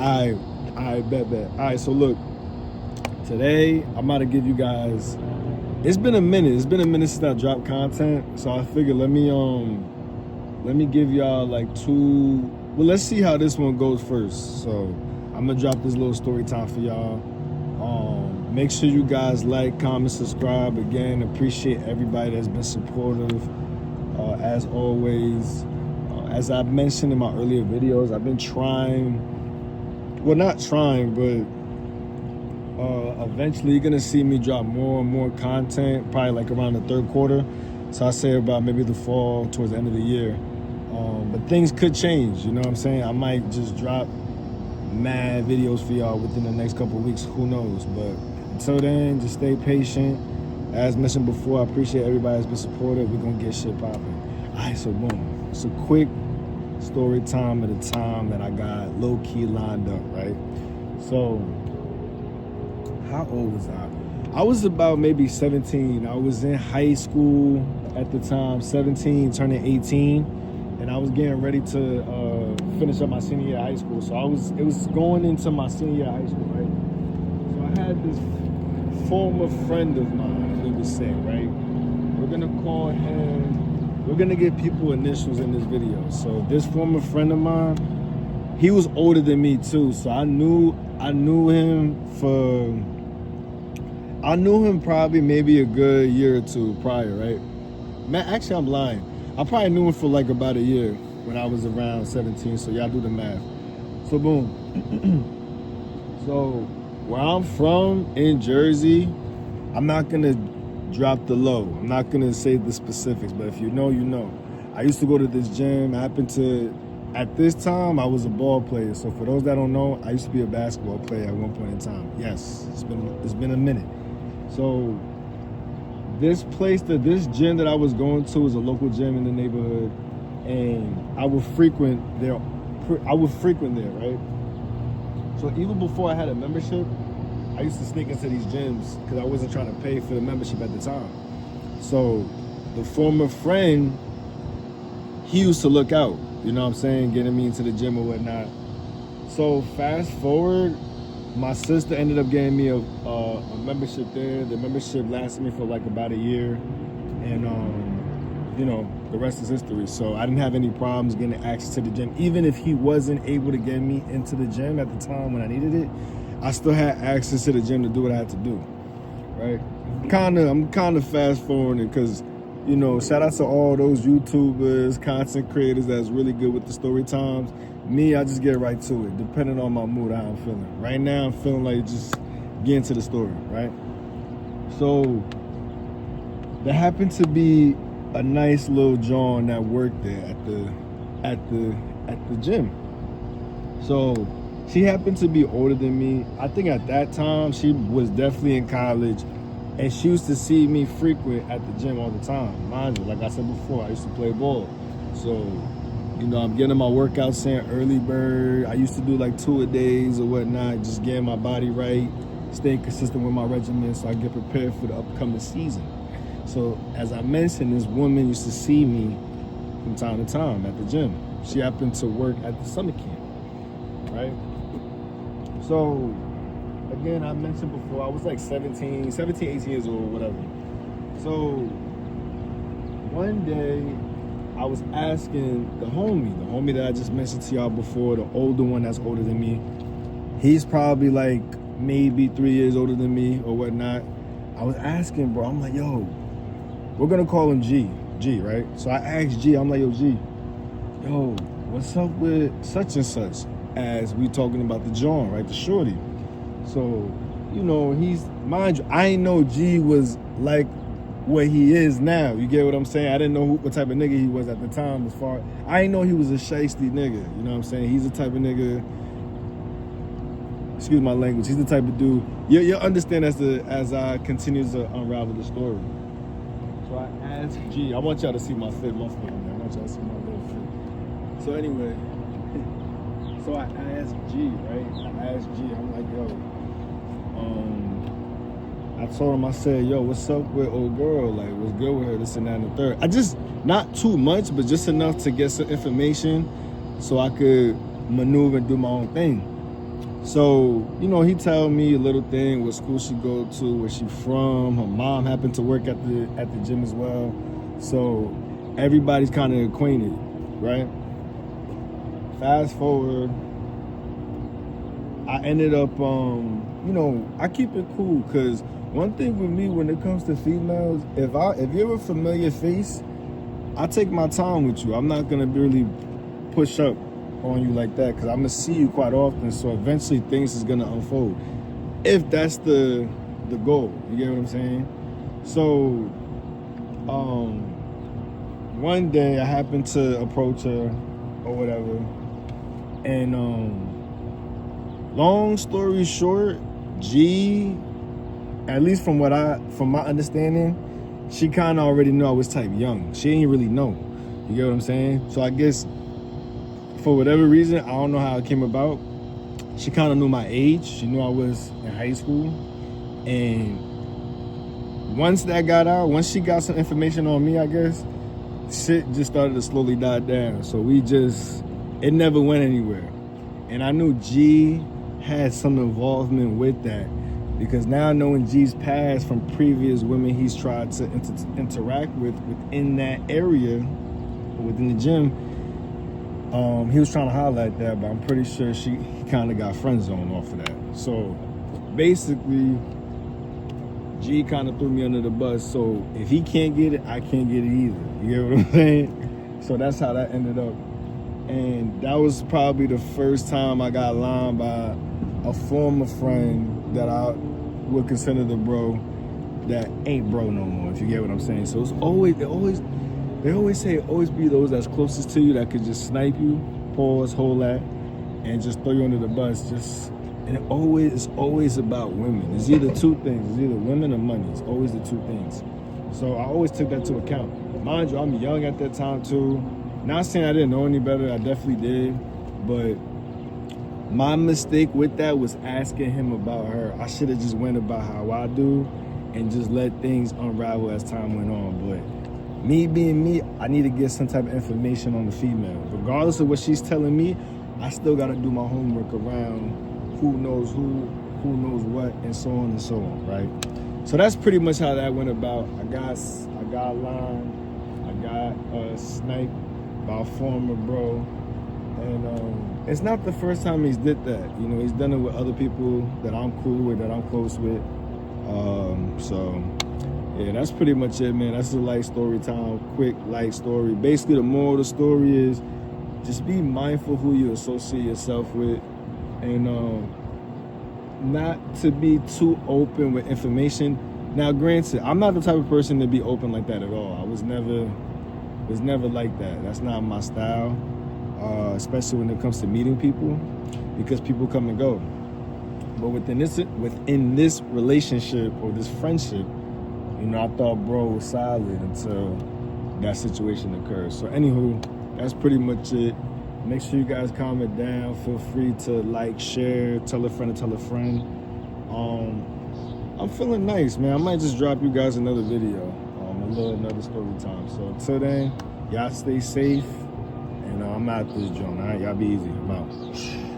I bet. All right, so look, today I'm about to give you guys. It's been a minute. It's been a minute since I dropped content, so I figured let me give y'all like two. Well, let's see how this one goes first. So I'm gonna drop this little story time for y'all. Make sure you guys like, comment, subscribe. Again, appreciate everybody that's been supportive. As always, as I mentioned in my earlier videos, I've been trying. Well, not trying, but eventually you're gonna see me drop more and more content, probably like around the third quarter. So I say about maybe the fall, towards the end of the year. But things could change, you know what I'm saying? I might just drop mad videos for y'all within the next couple of weeks, who knows? But until then, just stay patient. As mentioned before, I appreciate everybody that's been supportive. We're gonna get shit popping. All right, so boom. It's a quick story time at a time that I got low-key lined up, right? So, how old was I? I was about maybe 17. I was in high school at the time, 17, turning 18, and I was getting ready to finish up my senior year of high school. So it was going into my senior year of high school, right? So I had this former friend of mine, we would say, right? We're gonna call him, we're gonna give people initials in this video. So this former friend of mine, he was older than me too. So I knew him probably maybe a good year or two prior, right? Man, actually I'm lying. I probably knew him for like about a year when I was around 17, so y'all do the math. So boom. So where I'm from in Jersey, I'm not gonna drop the low. I'm not gonna say the specifics, but if you know, you know. I used to go to this gym. At this time, I was a ball player. So for those that don't know, I used to be a basketball player at one point in time. Yes, it's been a minute. So this gym that I was going to is a local gym in the neighborhood, and I would frequent there, right? So even before I had a membership, I used to sneak into these gyms because I wasn't trying to pay for the membership at the time. So the former friend, he used to look out, you know what I'm saying, getting me into the gym or whatnot. So fast forward, my sister ended up getting me a membership there. The membership lasted me for like about a year, and you know, the rest is history. So I didn't have any problems getting access to the gym. Even if he wasn't able to get me into the gym at the time when I needed it, I still had access to the gym to do what I had to do, right? I'm kind of fast forwarding because, you know, shout out to all those YouTubers, content creators that's really good with the story times. Me, I just get right to it, depending on my mood, how I'm feeling. Right now, I'm feeling like just getting to the story, right? So there happened to be a nice little John that worked there at the gym. So she happened to be older than me. I think at that time she was definitely in college, and she used to see me frequent at the gym all the time. Mind you, like I said before, I used to play ball. So, you know, I'm getting my workouts in early bird. I used to do like 2 a days or whatnot, just getting my body right, staying consistent with my regimen so I get prepared for the upcoming season. So as I mentioned, this woman used to see me from time to time at the gym. She happened to work at the summer camp, right? So again, I mentioned before, I was like 17, 18 years old, whatever. So one day I was asking the homie that I just mentioned to y'all before, the older one that's older than me. He's probably like maybe 3 years older than me or whatnot. I was asking, bro, I'm like, yo, we're gonna call him G, right? So I asked G, I'm like, yo, G, yo, what's up with such and such? As we talking about the John, right, the shorty. So, you know, mind you, I ain't know G was like what he is now. You get what I'm saying? I didn't know what type of nigga he was at the time. I didn't know he was a shiesty nigga. You know what I'm saying? He's the type of nigga, excuse my language, he's the type of dude, you'll understand as I continue to unravel the story. So I asked G, I want y'all to see my fit, man. I want y'all to see my little fit. So anyway, so I asked G, right? I'm like, yo, I told him, I said, yo, what's up with old girl? Like, what's good with her? This and that and the third. I just, not too much, but just enough to get some information so I could maneuver and do my own thing. So, you know, he tell me a little thing, what school she go to, where she from. Her mom happened to work at the gym as well. So everybody's kind of acquainted, right? Fast forward, I ended up, you know, I keep it cool because one thing with me when it comes to females, if you're a familiar face, I take my time with you. I'm not gonna really push up on you like that because I'm gonna see you quite often. So eventually things is gonna unfold. If that's the goal, you get what I'm saying? So, one day I happened to approach her or whatever, and long story short, G, at least from my understanding, she kind of already knew I was type young. She ain't really know. You get what I'm saying? So I guess for whatever reason, I don't know how it came about. She kind of knew my age. She knew I was in high school. And once that got out, once she got some information on me, I guess, shit just started to slowly die down. So it never went anywhere. And I knew G had some involvement with that because now knowing G's past from previous women he's tried to interact with within that area, within the gym, he was trying to highlight that, but I'm pretty sure he kind of got friend zoned off of that. So basically, G kind of threw me under the bus. So if he can't get it, I can't get it either. You get what I'm saying? So that's how that ended up. And that was probably the first time I got lined by a former friend that I would consider the bro that ain't bro no more, if you get what I'm saying. So it's they always say it always be those that's closest to you that could just snipe you, pause, hold that, and just throw you under the bus. And it's always about women. It's either two things. It's either women or money. It's always the two things. So I always took that to account. Mind you, I'm young at that time too. Not saying I didn't know any better. I definitely did. But my mistake with that was asking him about her. I should have just went about how I do and just let things unravel as time went on. But me being me, I need to get some type of information on the female. Regardless of what she's telling me, I still got to do my homework around who knows who knows what, and so on and so on, right? So that's pretty much how that went about. I got lined, I got sniped by a former bro, and it's not the first time he's did that. You know, he's done it with other people that I'm cool with, that I'm close with. So yeah, that's pretty much it, man. That's a light story time, quick light story. Basically, the moral of the story is just be mindful who you associate yourself with, and not to be too open with information. Now, granted, I'm not the type of person to be open like that at all. I was never like that. That's not my style, especially when it comes to meeting people, because people come and go. But within this relationship or this friendship, you know, I thought bro was solid until that situation occurred. So anywho, that's pretty much it. Make sure you guys comment down. Feel free to like, share, tell a friend to tell a friend. I'm feeling nice, man. I might just drop you guys another video, another story time. So until then, y'all stay safe, and I'm out this joint, all right? Y'all be easy. I'm out.